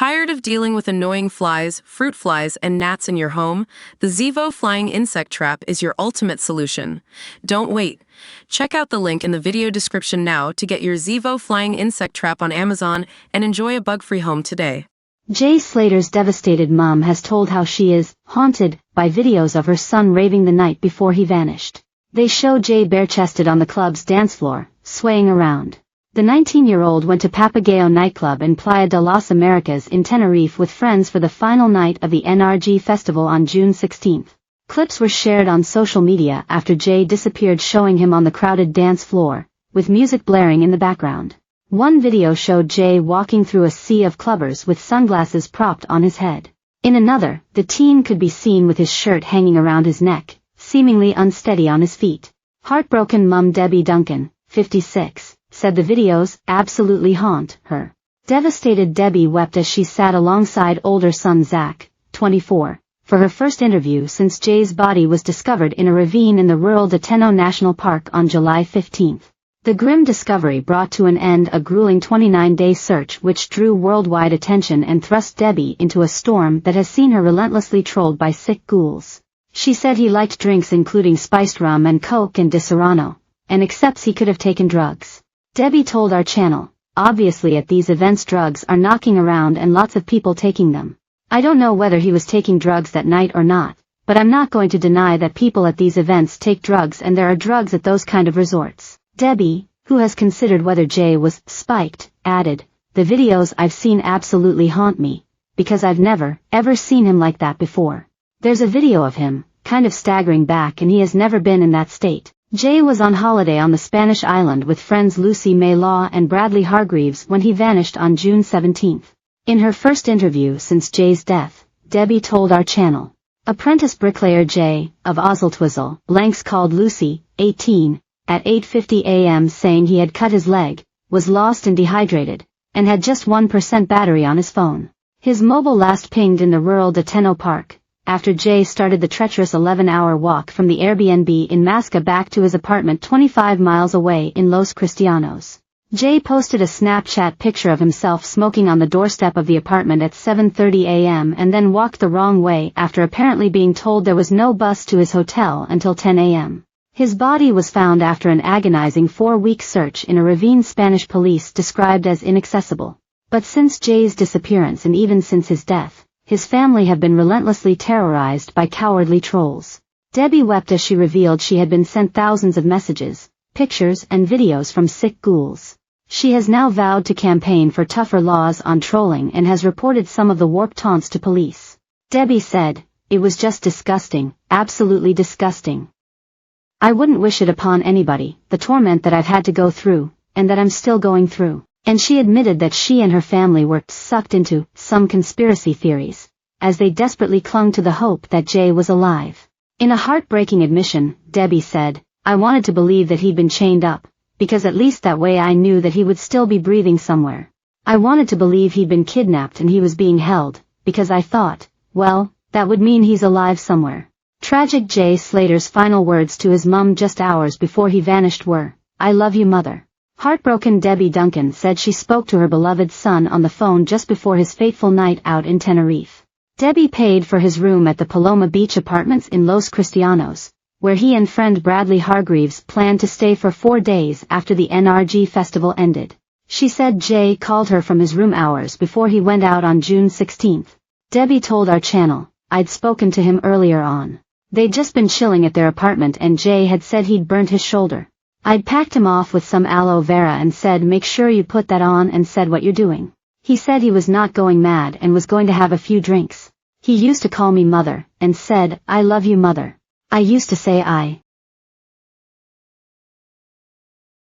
Tired of dealing with annoying flies, fruit flies, and gnats in your home? The Zevo Flying Insect Trap is your ultimate solution. Don't wait. Check out the link in the video description now to get your Zevo Flying Insect Trap on Amazon and enjoy a bug-free home today. Jay Slater's devastated mom has told how she is haunted by videos of her son raving the night before he vanished. They show Jay bare-chested on the club's dance floor, swaying around. The 19-year-old went to Papagayo nightclub in Playa de las Americas in Tenerife with friends for the final night of the NRG festival on June 16. Clips were shared on social media after Jay disappeared, showing him on the crowded dance floor, with music blaring in the background. One video showed Jay walking through a sea of clubbers with sunglasses propped on his head. In another, the teen could be seen with his shirt hanging around his neck, seemingly unsteady on his feet. Heartbroken mum Debbie Duncan, 56, said the videos absolutely haunt her. Devastated Debbie wept as she sat alongside older son Zach, 24, for her first interview since Jay's body was discovered in a ravine in the rural Deteno National Park on July 15. The grim discovery brought to an end a grueling 29-day search which drew worldwide attention and thrust Debbie into a storm that has seen her relentlessly trolled by sick ghouls. She said he liked drinks including spiced rum and coke and Disaronno, and accepts he could have taken drugs. Debbie told our channel, "Obviously at these events drugs are knocking around and lots of people taking them. I don't know whether he was taking drugs that night or not, but I'm not going to deny that people at these events take drugs and there are drugs at those kind of resorts." Debbie, who has considered whether Jay was spiked, added, "The videos I've seen absolutely haunt me, because I've never, ever seen him like that before. There's a video of him, kind of staggering back, and he has never been in that state." Jay was on holiday on the Spanish island with friends Lucy May Law and Bradley Hargreaves when he vanished on June 17. In her first interview since Jay's death, Debbie told our channel, "Apprentice bricklayer Jay, of Ozzeltwizzle, blanks called Lucy, 18, at 8:50 a.m. saying he had cut his leg, was lost and dehydrated, and had just 1% battery on his phone. His mobile last pinged in the rural Deteno Park, after Jay started the treacherous 11-hour walk from the Airbnb in Masca back to his apartment 25 miles away in Los Cristianos. Jay posted a Snapchat picture of himself smoking on the doorstep of the apartment at 7:30 a.m. and then walked the wrong way after apparently being told there was no bus to his hotel until 10 a.m. His body was found after an agonizing 4-week search in a ravine Spanish police described as inaccessible. But since Jay's disappearance and even since his death, his family have been relentlessly terrorized by cowardly trolls. Debbie wept as she revealed she had been sent thousands of messages, pictures and videos from sick ghouls. She has now vowed to campaign for tougher laws on trolling and has reported some of the warped taunts to police. Debbie said, "It was just disgusting, absolutely disgusting. I wouldn't wish it upon anybody, the torment that I've had to go through, and that I'm still going through." And she admitted that she and her family were sucked into some conspiracy theories, as they desperately clung to the hope that Jay was alive. In a heartbreaking admission, Debbie said, "I wanted to believe that he'd been chained up, because at least that way I knew that he would still be breathing somewhere. I wanted to believe he'd been kidnapped and he was being held, because I thought, well, that would mean he's alive somewhere." Tragic Jay Slater's final words to his mum just hours before he vanished were, "I love you, mother." Heartbroken Debbie Duncan said she spoke to her beloved son on the phone just before his fateful night out in Tenerife. Debbie paid for his room at the Paloma Beach Apartments in Los Cristianos, where he and friend Bradley Hargreaves planned to stay for 4 days after the NRG festival ended. She said Jay called her from his room hours before he went out on June 16. Debbie told our channel, "I'd spoken to him earlier on. They'd just been chilling at their apartment and Jay had said he'd burnt his shoulder. I'd packed him off with some aloe vera and said make sure you put that on and said what you're doing. He said he was not going mad and was going to have a few drinks. He used to call me mother, and said, 'I love you, mother.' I used to say I